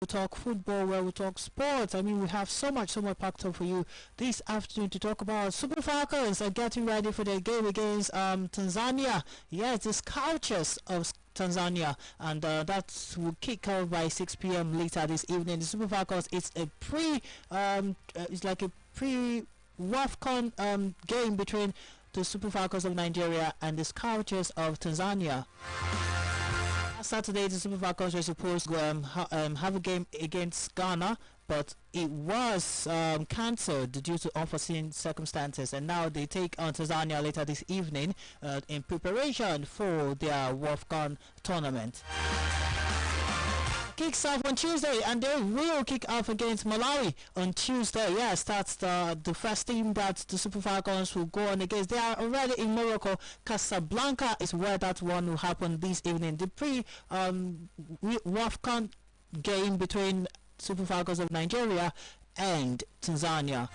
we talk football, where we talk sports. I mean, we have so much packed up for you this afternoon to talk about. Super Falcons are getting ready for their game against Tanzania. Yes, the Scorchers of Tanzania, and that will kick off by 6 p.m. later this evening. The Super Falcons, it's like a pre WAFCON game between the Super Falcons of Nigeria and the Scorchers of Tanzania. Saturday, the Super Falcons were supposed to have a game against Ghana, but it was cancelled due to unforeseen circumstances, and now they take on Tanzania later this evening in preparation for their WAFCON tournament. Kicks off on Tuesday, and they will kick off against Malawi on Tuesday. Yes, that's the first team that the Super Falcons will go on against. They are already in Morocco. Casablanca is where that one will happen this evening. The WAFCON game between Super Falcons of Nigeria and Tanzania.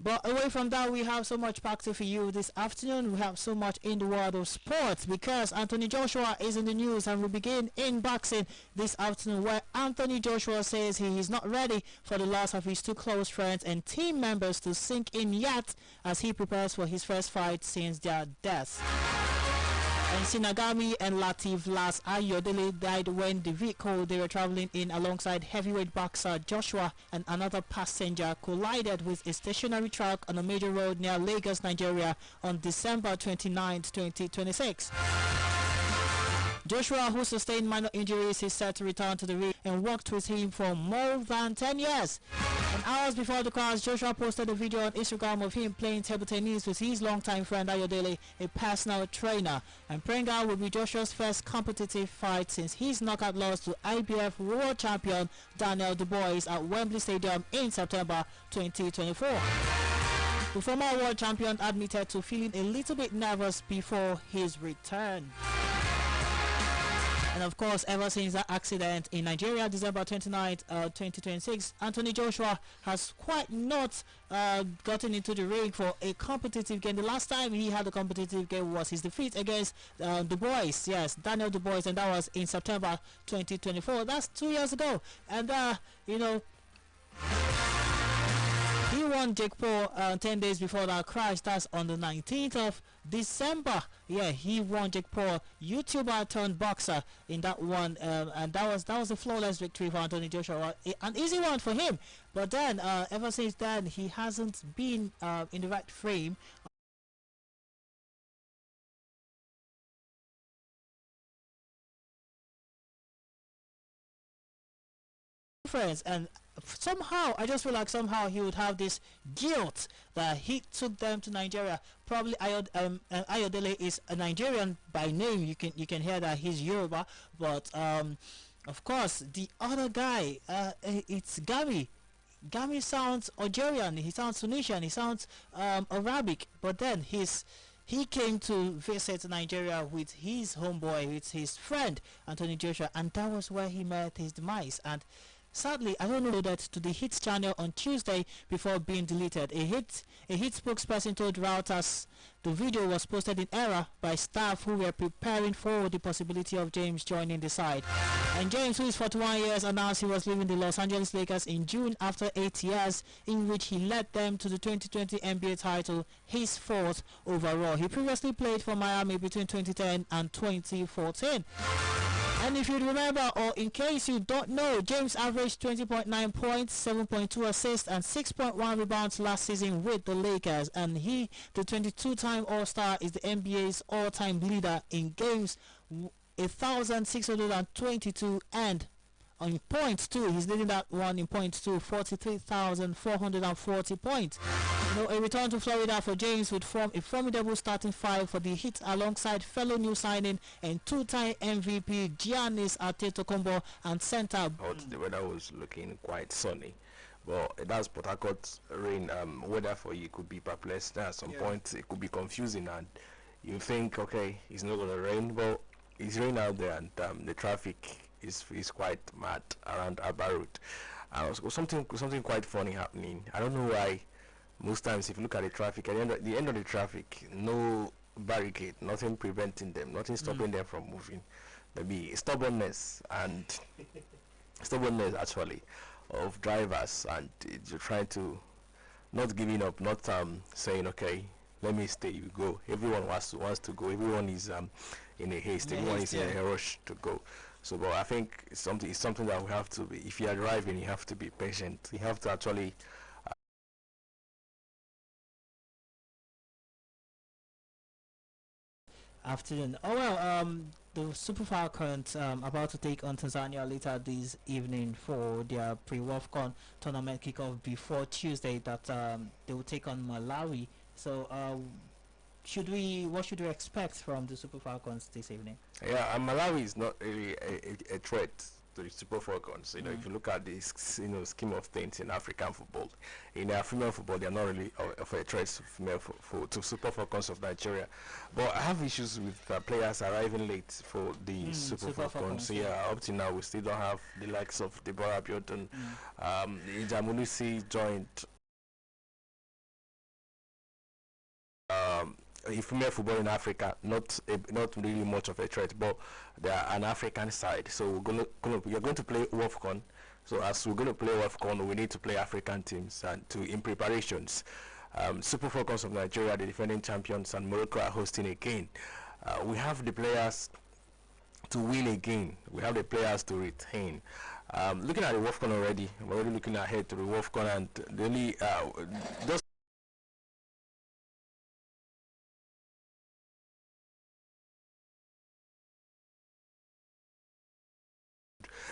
But away from that, we have so much packed for you this afternoon. We have so much in the world of sports because Anthony Joshua is in the news, and we begin in boxing this afternoon, where Anthony Joshua says he is not ready for the loss of his two close friends and team members to sink in yet as he prepares for his first fight since their deaths. And Sinagami and Latif Las Ayodele died when the vehicle they were traveling in alongside heavyweight boxer Joshua and another passenger collided with a stationary truck on a major road near Lagos, Nigeria on December 29, 2026. Joshua, who sustained minor injuries, is set to return to the ring and worked with him for more than 10 years. And hours before the crash, Joshua posted a video on Instagram of him playing table tennis with his longtime friend Ayodele, a personal trainer. And Prenga will be Joshua's first competitive fight since his knockout loss to IBF world champion Daniel Dubois at Wembley Stadium in September 2024. The former world champion admitted to feeling a little bit nervous before his return. And of course, ever since that accident in Nigeria, December 29th, 2026, Anthony Joshua has quite not gotten into the ring for a competitive game. The last time he had a competitive game was his defeat against Dubois, yes, Daniel Dubois, and that was in September 2024. That's 2 years ago. And, he won Jake Paul 10 days before that crash. That's on the 19th of December. Yeah, he won Jake Paul, YouTuber turned boxer, in that one, and that was a flawless victory for Anthony Joshua. An easy one for him. But then, ever since then, he hasn't been in the right frame. Friends, and somehow I just feel like somehow he would have this guilt that he took them to Nigeria. Probably Ayodele is a Nigerian by name. You can hear that he's Yoruba, but of course the other guy, it's Gami. Gami sounds Algerian, he sounds Tunisian, he sounds Arabic, but then he came to visit Nigeria with his homeboy, with his friend Anthony Joshua, and that was where he met his demise. And sadly, I don't know that to the Hits channel on Tuesday before being deleted. A hit spokesperson told Reuters the video was posted in error by staff who were preparing for the possibility of James joining the side. And James, who is 41 years, announced he was leaving the Los Angeles Lakers in June after 8 years, in which he led them to the 2020 NBA title, his fourth overall. He previously played for Miami between 2010 and 2014. And if you remember, or in case you don't know, James averaged 20.9 points, 7.2 assists, and 6.1 rebounds last season with the Lakers. And he, the 22-time All-Star, is the NBA's all-time leader in games, 1,622, and on points too. He's leading that one in points too, 43,440 points. A return to Florida for James would form a formidable starting five for the Heat alongside fellow new signing and two-time MVP Giannis Antetokounmpo and center. The weather was looking quite sunny, but that's Port Harcourt's rain weather for you. Could be perplexed at some point. It could be confusing, and you think, okay, it's not going to rain, but it's rain out there, and the traffic is quite mad around Abba Road. Something quite funny happening. I don't know why. Most times, if you look at the traffic, at the end of the traffic, no barricade, nothing preventing them, nothing stopping them from moving. maybe stubbornness actually of drivers, and you're trying to not giving up, not saying okay, let me stay, you go. Everyone wants to go. Everyone is in a haste. Everyone is in a rush to go. So, but I think it's something that we have to be. If you are driving, you have to be patient. You have to actually. Afternoon. Oh well, the Super Falcons about to take on Tanzania later this evening for their pre-WAFCON tournament kickoff before Tuesday that they will take on Malawi. So what should we expect from the Super Falcons this evening? Yeah, and Malawi is not really a threat to the Super Falcons. You know, if you look at this, scheme of things in African football, in female football, they are not really of a threat to to Super Falcons of Nigeria. But I have issues with players arriving late for the Super Falcons. So yeah, up to now we still don't have the likes of Deborah Abiodun. Jamulusi joined. Female football in Africa, not really much of a threat, but they are an African side. So we're going to play WAFCON. So as we're going to play WAFCON, we need to play African teams, and in preparations, Super Falcons of Nigeria, the defending champions, and Morocco are hosting again. We have the players to win again. We have the players to retain. Looking at the WAFCON already, we're already looking ahead to the WAFCON, and the only those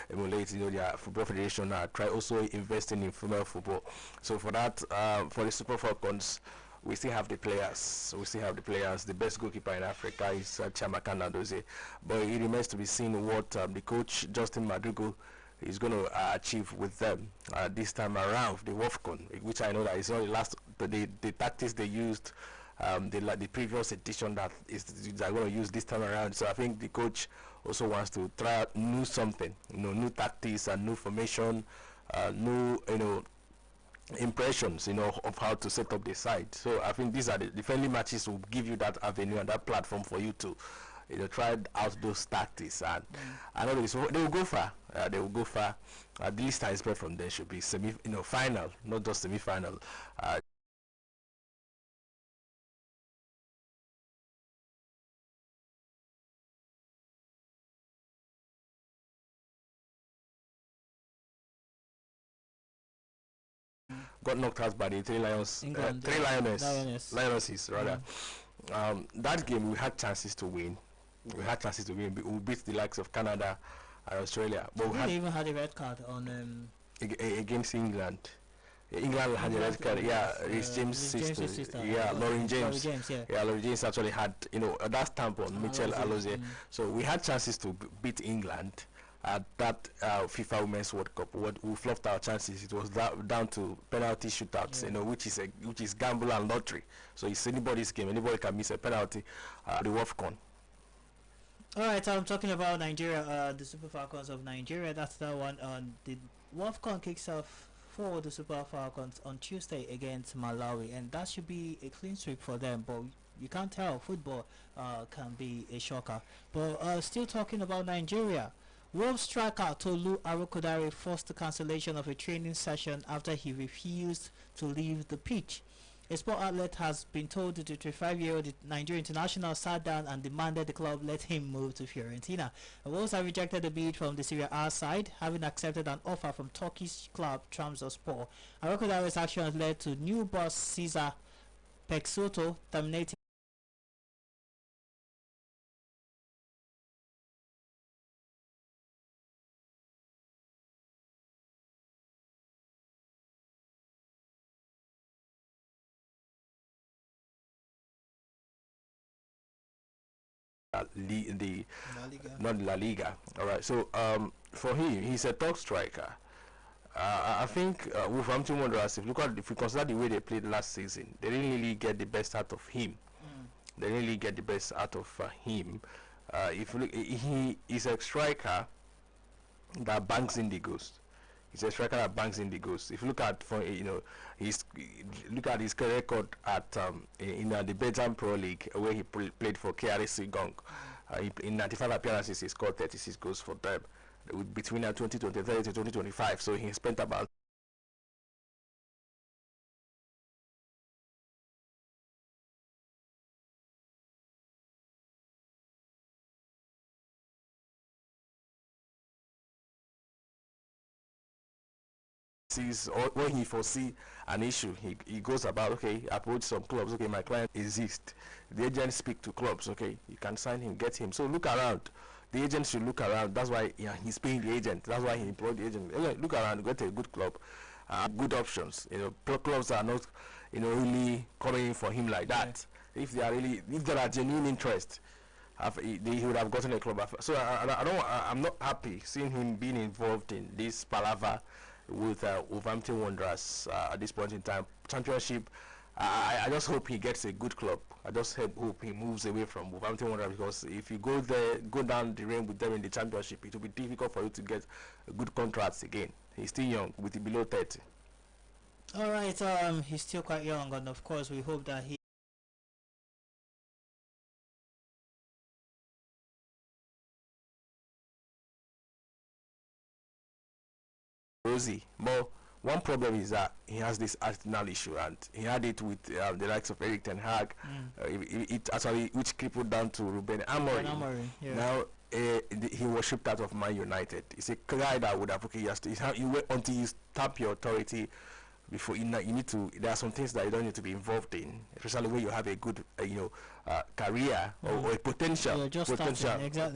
emulate, their football federation try also investing in female football. So for that, for the Super Falcons, we still have the players. The best goalkeeper in Africa is Chiamaka Nnadozie, but it remains to be seen what the coach Justin Madrigal is going to achieve with them this time around the WAFCON, which I know that is not the tactics they used the previous edition that they're going to use this time around. So I think the coach also wants to try out new something, new tactics and new formation, new impressions, of how to set up the side. So I think these are the friendly matches will give you that avenue and that platform for you to try out those tactics, and I know they will go far. They will go far. The least I expect from them should be final, not just semi-final. Got knocked out by the Three Lions, Lionesses rather. That game we had chances to win. We beat the likes of Canada and Australia, but we even had a red card on against England. England had a red card. Yeah, it's James' sister. Yeah, Lauren James. Lauren James actually had that stamp on Michelle Alozie. So we had chances to beat England at that FIFA Women's World Cup. We fluffed our chances. It was down to penalty shootouts, which is gamble and lottery. So it's anybody's game. Anybody can miss a penalty. The WAFCON. All right, I'm talking about Nigeria, the Super Falcons of Nigeria. That's the one. The WAFCON kicks off for the Super Falcons on Tuesday against Malawi, and that should be a clean sweep for them. But you can't tell. Football can be a shocker. But still talking about Nigeria. Wolves striker Tolu Arokodare forced the cancellation of a training session after he refused to leave the pitch. A sport outlet has been told the 25-year-old Nigerian international sat down and demanded the club let him move to Fiorentina. Wolves have rejected the bid from the Serie A side, having accepted an offer from Turkish club Trabzonspor. Arokodare's actions led to new boss Cesar Pexoto terminating not La Liga. All right. So for him, he's a top striker. I think Wolverhampton Wanderers, if we consider the way they played last season, they didn't really get the best out of him. They didn't really get the best out of him. If you look, he is a striker that banks in the goals. He's a striker that banks in the goals. If you look at look at his career record at in the Belgian Pro League where he played for KRC Genk. In 95 appearances, he scored 36 goals for them between 2023 to 2025. So he spent about sees, or when he foresee an issue, he goes about, okay, approach some clubs, okay, my client exists. The agent speak to clubs, okay, you can sign him, get him. So look around. The agent should look around. That's why he's paying the agent. That's why he employed the agent. Look around, get a good club, good options. Clubs are not, really coming in for him like that. Yeah. If there are genuine interest, he would have gotten a club. So I'm not happy seeing him being involved in this palaver with Wolverhampton Wanderers at this point in time. Championship, I just hope he gets a good club. I just hope he moves away from Wolverhampton Wanderers, because if you go down the lane with them in the Championship, it will be difficult for you to get good contracts again. He's still young, with below 30. All right, he's still quite young, and of course we hope that he Rosie. But one problem is that he has this Arsenal issue, and he had it with the likes of Erik ten Hag. It actually, which crippled down to Ruben Amorim. Yeah. Now he was shipped out of Man United. It's a guy that would have, okay, you wait until you tap your authority before you need to. There are some things that you don't need to be involved in, especially when you have a good career or a potential. Yeah,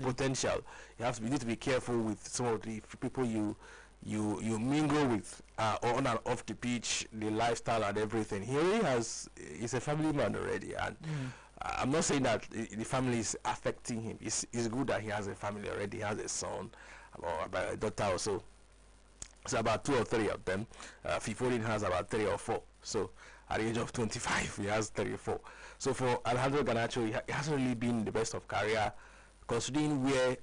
potential. You need to be careful with some of the people you mingle with on and off the pitch, the lifestyle and everything. He already he's a family man already, and I'm not saying that the family is affecting him. It's good that he has a family already. He has a son or a daughter or so. So about 2 or 3 of them. Fifodin has about 3 or 4. So at the age of 25, he has 34. So for Alejandro Garnacho, he hasn't really been the best of career, considering where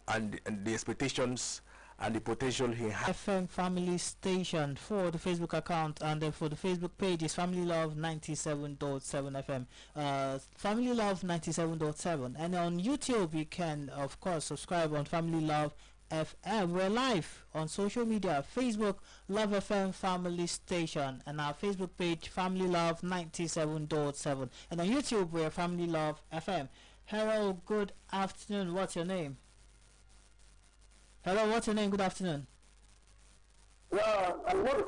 and the expectations and the potential he has. FM Family Station for the Facebook account, and then for the Facebook page is Family Love 97.7 FM. Family Love 97.7, and on YouTube you can of course subscribe on Family Love FM. We're live on social media: Facebook Love FM Family Station, and our Facebook page Family Love 97.7, and on YouTube we're Family Love FM. Hello, good afternoon. What's your name? Hello, what's your name? Good afternoon. Yeah, I'm not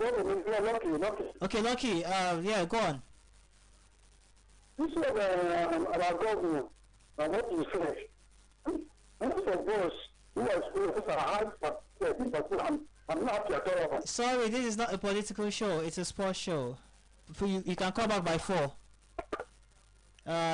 Lucky. Okay, Lucky. Yeah, go on. This is about government. I'm not in fresh. Most of us who are hard for I'm not happy at all. Sorry, this is not a political show. It's a sports show. You can call back by 4.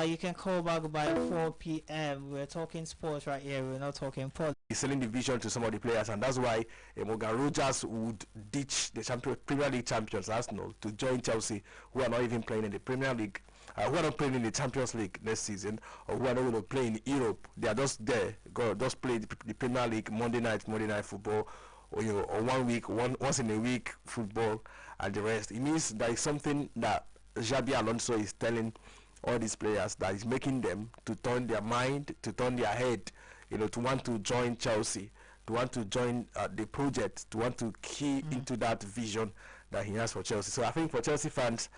You can call back by 4 p.m. We're talking sports right here. We're not talking politics. He's selling the vision to some of the players, and that's why Morgan Rogers would ditch the Premier League champions Arsenal to join Chelsea, who are not even playing in the Premier League, who are not playing in the Champions League next season, or who are not going to play in Europe. They are just there, just play the Premier League Monday night football, or 1 week, once in a week football, and the rest. It means there is something that Xabi Alonso is telling all these players that is making them to turn their mind, to turn their head, to want to join Chelsea, to want to join the project, to want to key into that vision that he has for Chelsea. So I think for Chelsea fans,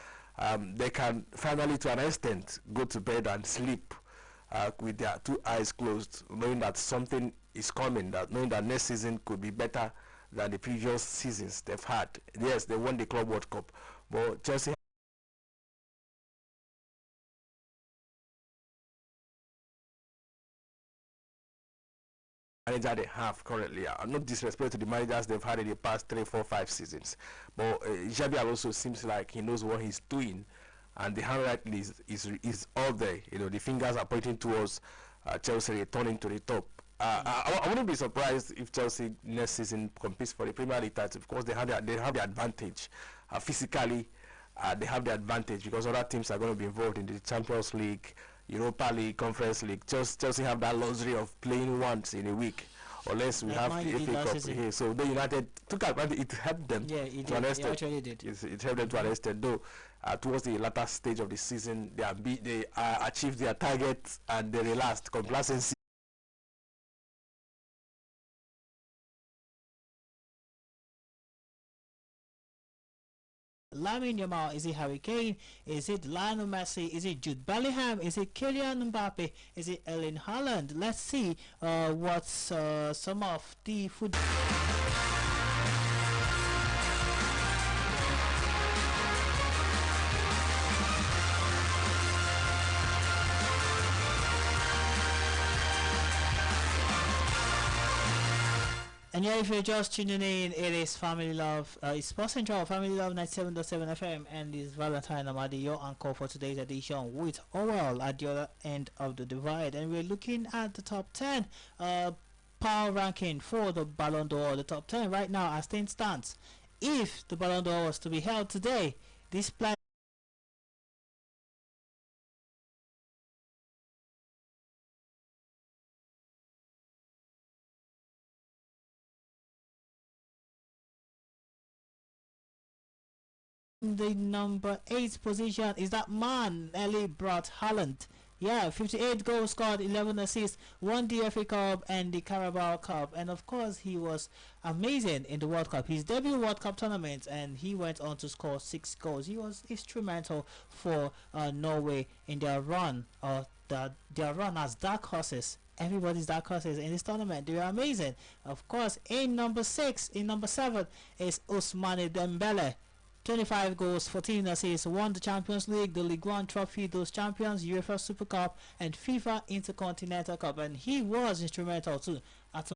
they can finally, to an extent, go to bed and sleep with their 2 eyes closed, knowing that something is coming, knowing that next season could be better than the previous seasons they've had. Yes, they won the Club World Cup, but Chelsea manager they have currently. Not disrespect to the managers they've had in the past 3, 4, 5 seasons, but Xabi Alonso seems like he knows what he's doing, and the handwriting is all there. The fingers are pointing towards Chelsea returning to the top. I wouldn't be surprised if Chelsea next season competes for the Premier League title, because they have the advantage physically. They have the advantage because other teams are going to be involved in the Champions League, Europa League, Conference League. Chelsea have that luxury of playing once in a week, unless we have the FA Cup here. So the United took advantage. It helped them. Yeah, it did. It actually did. It helped them to an extent, though. Towards the latter stage of the season, they achieved their targets and they relaxed. Complacency Lamine Yamal? Is it Harry Kane? Is it Lionel Messi? Is it Jude Bellingham? Is it Kylian Mbappe? Is it Erling Haaland? Let's see what's some of the football. And yeah, if you're just tuning in, it is Family Love, it's Sports Central, Family Love 97.7 FM, and it's Valentine Amadi, your anchor for today's edition, with Orwell at the other end of the divide. And we're looking at the top 10 power ranking for the Ballon d'Or. The top 10 right now as things stands. If the Ballon d'Or was to be held today, this plan the number 8 position is that man, Erling Braut Haaland. Yeah, 58 goals scored, 11 assists, won the FA Cup and the Carabao Cup, and of course he was amazing in the World Cup, his debut World Cup tournament, and he went on to score 6 goals. He was instrumental for Norway in their run, their run as dark horses. Everybody's dark horses in this tournament. They were amazing. Of course, in number 7 is Ousmane Dembele. 25 goals, 14 assists, won the Champions League, the Ligue 1 trophy, those champions, UEFA Super Cup, and FIFA Intercontinental Cup, and he was instrumental too. At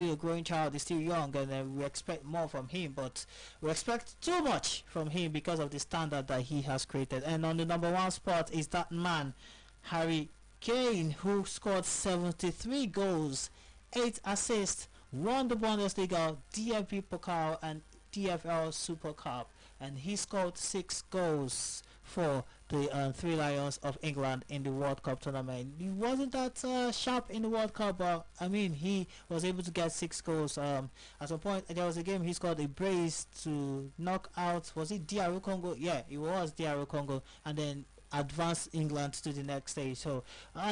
a growing child, is still young, and we expect more from him, but we expect too much from him because of the standard that he has created. And on the number 1 spot is that man, Harry Kane, who scored 73 goals, 8 assists, won the Bundesliga, DFB Pokal and DFL Super Cup, and he scored 6 goals for the Three Lions of England in the World Cup tournament. He wasn't that sharp in the World Cup, but I mean he was able to get 6 goals. At some point there was a game he scored a brace to knock out, was it DR Congo? Yeah, it was DR Congo, and then advanced England to the next stage. So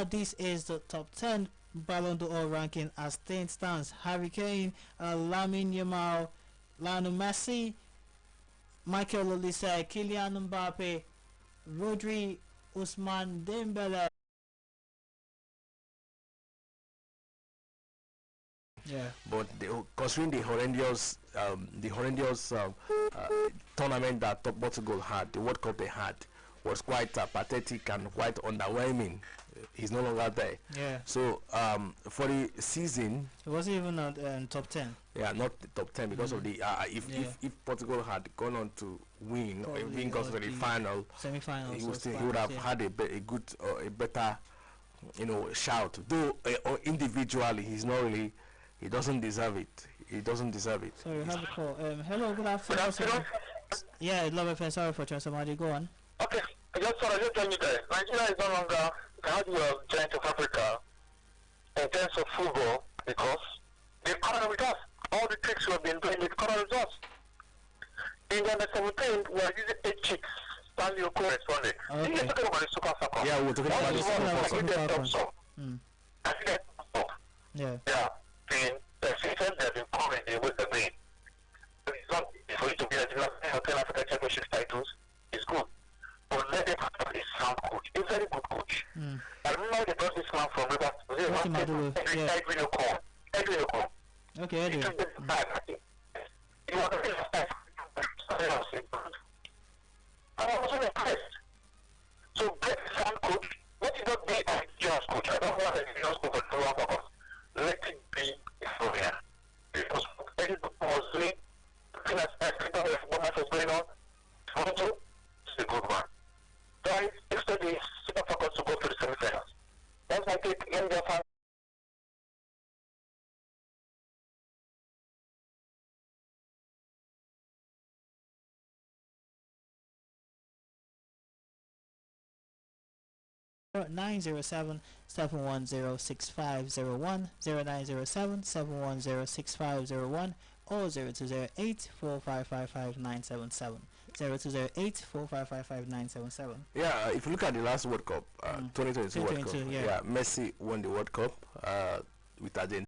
this is the top 10 Ballon d'Or ranking as things stands. Harry Kane, Lamine Yamal, Lionel Messi, Michael Olise, Kylian Mbappe, Rodri, Ousmane Dembele. Yeah. But considering the horrendous tournament that Top Portugal had, the World Cup they had, was quite pathetic and quite underwhelming. He's no longer there. Yeah. So for the season, it wasn't even on top 10. Yeah, not the top 10 because of the if Portugal had gone on to win, or even got to the final, semi-final, he would have had a good a better shout. Though individually he's not really, he doesn't deserve it. He doesn't deserve it. Sorry, have a call. Hello, good afternoon. Yeah, Love FM. Sorry for Somebody go on. Okay, just tell you that Nigeria is no longer the giant of Africa in terms of football because they've caught up with us. All the tricks we have been doing, they've caught up with us. In the under 17, we are using 8 chicks. Stanley Oko responded. Okay. You're talking about the Super Soccer. Yeah, we're talking about the Super Soccer. I think that's yeah. Yeah, the system that have been coming with the brain. It's not for you to be a 10 African Championship titles. It's good. But let them have a sound coach, a very good coach. I remember they brought this man from Rivers. Edwin Okon. Okay, Edwin. He was a real star. I was so impressed. So get a sound coach. Let it not be a just coach. I don't want a just coach for the long purpose. Let it be a foreigner. Because Edwin was doing, looking at what match was going on, Toronto is a good one. So I expect the Super Falcons to go to the semi-finals. That's my take in their fans. (907) 710-6501, 0907-710-6501, or 0208-4555977. 0208-4555977. Yeah, if you look at the last World Cup, 2022 World Cup, yeah. Messi won the World Cup with Argentina.